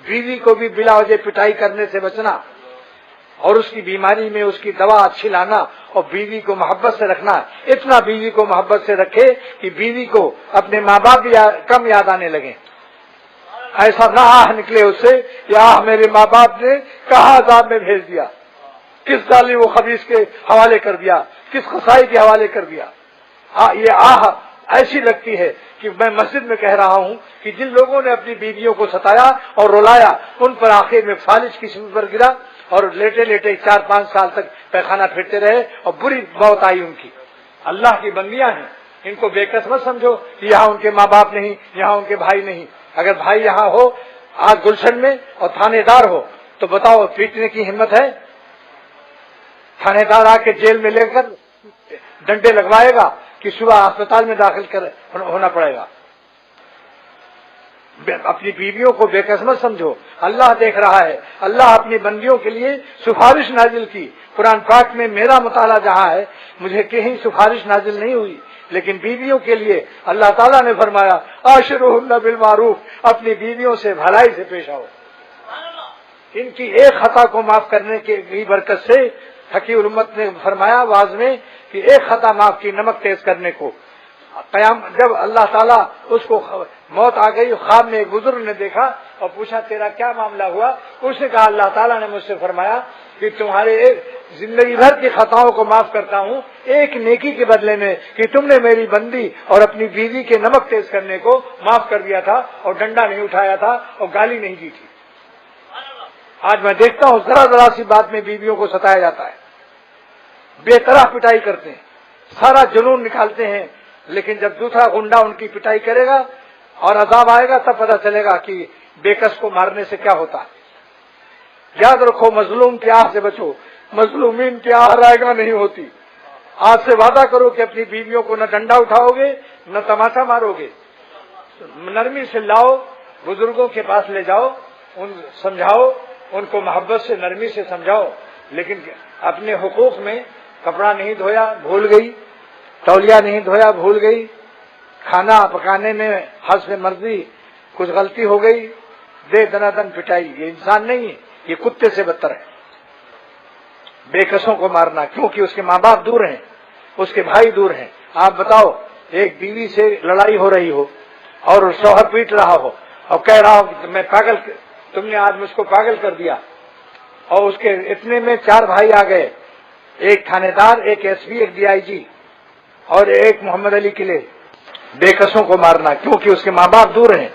بیوی کو بھی بلا وجہ پٹائی کرنے سے بچنا اور اس کی بیماری میں اس کی دوا اچھی لانا اور بیوی کو محبت سے رکھنا. اتنا بیوی کو محبت سے رکھے کہ بیوی کو اپنے ماں باپ کم یاد آنے لگے. ایسا نہ آہ نکلے اس سے یا میرے ماں باپ نے کہاں عذاب میں بھیج دیا, کس ظالم و خبیث کے حوالے کر دیا, کس قصائی کے حوالے کر دیا. یہ آہ ایسی لگتی ہے کہ میں مسجد میں کہہ رہا ہوں کہ جن لوگوں نے اپنی بیویوں کو ستایا اور رلایا ان پر آخر میں فالج قسم پر گرا اور لیٹے لیٹے 4-5 سال تک پیخانہ پھرتے رہے اور بری موت آئی ان کی. اللہ کی بندیاں ہیں, ان کو بے کس مت سمجھو کہ یہاں ان کے ماں باپ نہیں, یہاں ان کے بھائی نہیں. اگر بھائی یہاں ہو آج گلشن میں اور تھانے دار ہو تو بتاؤ پیٹنے کی ہمت ہے؟ تھانے دار آ کے جیل میں لے کر ڈنڈے لگوائے گا کہ صبح اسپتال میں داخل ہونا پڑے گا. اپنی بیویوں کو بے قسمت سمجھو, اللہ دیکھ رہا ہے. اللہ اپنی بندیوں کے لیے سفارش نازل کی. قرآن پاک میں میرا مطالعہ جہاں ہے مجھے کہیں سفارش نازل نہیں ہوئی, لیکن بیویوں کے لیے اللہ تعالیٰ نے فرمایا عاشروہن بالمعروف, اپنی بیویوں سے بھلائی سے پیش آؤ. ان کی ایک خطا کو معاف کرنے کی برکت سے حکیم الامت نے فرمایا واز میں کہ ایک خطا معاف کی نمک تیز کرنے کو. قیام جب اللہ تعالیٰ اس کو موت آ گئی, خواب میں ایک بزرگ نے دیکھا اور پوچھا تیرا کیا معاملہ ہوا؟ اس نے کہا اللہ تعالیٰ نے مجھ سے فرمایا کہ تمہارے زندگی بھر کی خطاؤں کو معاف کرتا ہوں ایک نیکی کے بدلے میں کہ تم نے میری بندی اور اپنی بیوی کے نمک تیز کرنے کو معاف کر دیا تھا اور ڈنڈا نہیں اٹھایا تھا اور گالی نہیں دی تھی. آج میں دیکھتا ہوں ذرا سی بات میں بیویوں کو ستایا جاتا ہے, بے طرح پٹائی کرتے ہیں, سارا جنون نکالتے ہیں, لیکن جب دوسرا گنڈا ان کی پٹائی کرے گا اور عذاب آئے گا تب پتہ چلے گا کہ بےکس کو مارنے سے کیا ہوتا ہے. یاد رکھو مظلوم کی آہ سے بچو, مظلومین کی آہ رائگاں نہیں ہوتی. آج سے وعدہ کرو کہ اپنی بیویوں کو نہ ڈنڈا اٹھاؤ گے نہ تماشا مارو گے. نرمی سے لاؤ, بزرگوں کے پاس لے جاؤ, ان سمجھاؤ, ان کو محبت سے نرمی سے سمجھاؤ, لیکن اپنے حقوق میں کپڑا نہیں دھویا بھول گئی, تولیہ نہیں دھویا بھول گئی, کھانا پکانے میں حسب مرضی کچھ غلطی ہو گئی, دے دنا دن پٹائی. یہ انسان نہیں ہے, یہ کتے سے بدتر ہے. بے کسوں کو مارنا کیونکہ اس کے ماں باپ دور ہیں, اس کے بھائی دور ہیں. آپ بتاؤ ایک بیوی سے لڑائی ہو رہی ہو اور شوہر پیٹ رہا ہو اور کہہ رہا ہو کہ میں پاگل, تم نے آج مجھ کو پاگل کر دیا, اور اس کے اتنے میں 4 بھائی آ گئے, ایک تھانے دار, ایک ایس پی, ایک DIG اور ایک محمد علی قلعے. بے کسوں کو مارنا کیونکہ اس کے ماں باپ دور ہیں,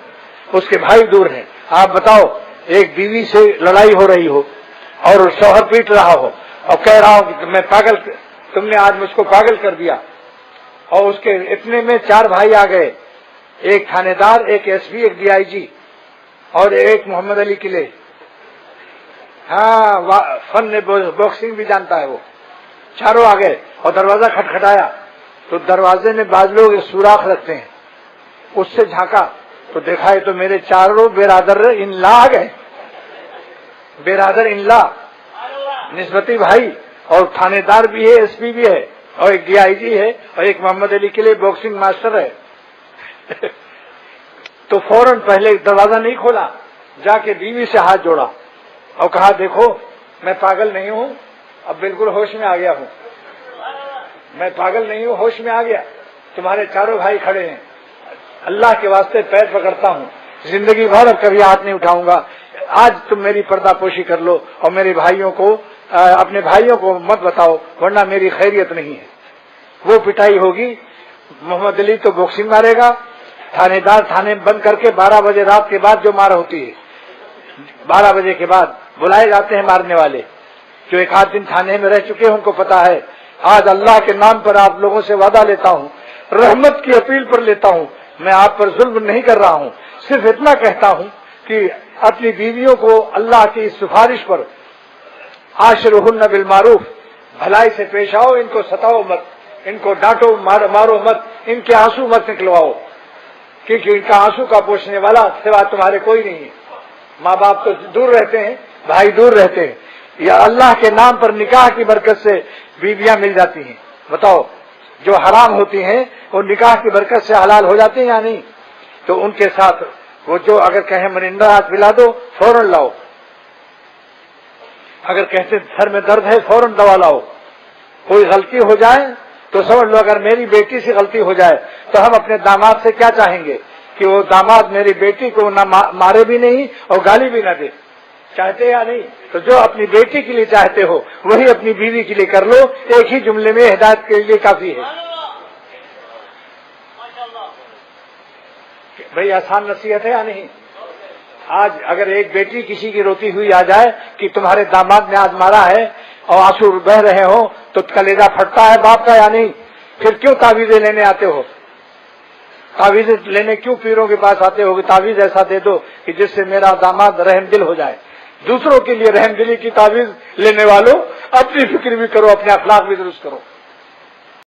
اس کے بھائی دور ہیں. آپ بتاؤ ایک بیوی سے لڑائی ہو رہی ہو اور شوہر پیٹ رہا ہو اور کہہ رہا ہو کہ میں پاگل, تم نے آج مجھ کو پاگل کر دیا, اور اس کے اتنے میں 4 بھائی آ گئے, ایک تھانے دار, ایک ایس پی, ایک DIG اور ایک محمد علی قلعے. ہاں فن باکسنگ بھی جانتا ہے وہ. چاروں آ گئے اور دروازہ کھٹکھٹایا تو دروازے میں بعض لوگ سوراخ رکھتے ہیں, اس سے جھانکا تو دیکھا ہے تو میرے 4 برادر ان لا آ گئے. برادر ان لا نسبتی بھائی, اور تھانے دار بھی ہے, ایس پی بھی ہے, اور ایک DIG ہے, اور ایک محمد علی کے لیے باکسنگ ماسٹر ہے. تو فوراً پہلے دروازہ نہیں کھولا, جا کے بیوی سے ہاتھ جوڑا اور کہا دیکھو میں پاگل نہیں ہوں, اب بالکل ہوش میں آ گیا ہوں, میں پاگل نہیں ہوں, ہوش میں آ گیا. تمہارے 4 بھائی کھڑے ہیں, اللہ کے واسطے پیر پکڑتا ہوں, زندگی بھر اب کبھی ہاتھ نہیں اٹھاؤں گا. آج تم میری پردہ پوشی کر لو اور میرے بھائیوں کو, اپنے بھائیوں کو مت بتاؤ ورنہ میری خیریت نہیں ہے. وہ پٹائی ہوگی. محمد علی تو باکسنگ مارے گا, تھانے دار تھانے بند کر کے 12 بجے رات کے بعد جو مار ہوتی ہے, 12 بجے کے بعد بلائے جاتے ہیں مارنے والے, جو 1 آدھ دن تھانے میں رہ چکے ہیں ان کو پتا ہے. آج اللہ کے نام پر آپ لوگوں سے وعدہ لیتا ہوں, رحمت کی اپیل پر لیتا ہوں, میں آپ پر ظلم نہیں کر رہا ہوں, صرف اتنا کہتا ہوں کہ اپنی بیویوں کو اللہ کی سفارش پر عاشروہن بالمعروف, بھلائی سے پیش آؤ, ان کو ستاؤ مت, ان کو ڈانٹو مارو مت, ان کے آنسو مت نکلواؤ, کیونکہ ان کا آنسو کا پوچھنے والا سوا تمہارے کوئی نہیں ہے. ماں باپ تو دور رہتے ہیں, بھائی دور رہتے ہیں, یا اللہ کے نام پر نکاح کی برکت سے بیویاں مل جاتی ہیں. بتاؤ جو حرام ہوتی ہیں وہ نکاح کی برکت سے حلال ہو جاتے ہیں یا نہیں؟ تو ان کے ساتھ وہ جو اگر کہیں مرنڈا ہاتھ پلا دو فوراً لاؤ، اگر کہتے سر میں درد ہے فوراً دوا لاؤ۔ کوئی غلطی ہو جائے تو سمجھ لو اگر میری بیٹی سے غلطی ہو جائے تو ہم اپنے داماد سے کیا چاہیں گے کہ وہ داماد میری بیٹی کو نہ مارے بھی نہیں اور گالی بھی نہ دے، چاہتے یا نہیں؟ تو جو اپنی بیٹی کے لیے چاہتے ہو وہی اپنی بیوی کے لیے کر لو، ایک ہی جملے میں ہدایت کے لیے کافی ہے۔ بھئی آسان نصیحت ہے یا نہیں؟ آج اگر ایک بیٹی کسی کی روتی ہوئی آ جائے کہ تمہارے داماد نے آج مارا ہے اور آنسو بہ رہے ہو تو کلیجہ پھٹتا ہے باپ کا یا نہیں؟ پھر کیوں تعویذیں لینے آتے ہو؟ تعویذیں لینے کیوں پیروں کے پاس آتے ہو کہ تعویذ ایسا دے دو کہ جس سے میرا داماد رحم دل ہو جائے؟ دوسروں کے لیے رحم دلی کی تعویذ لینے والوں اپنی فکر بھی کرو، اپنے اخلاق بھی درست کرو۔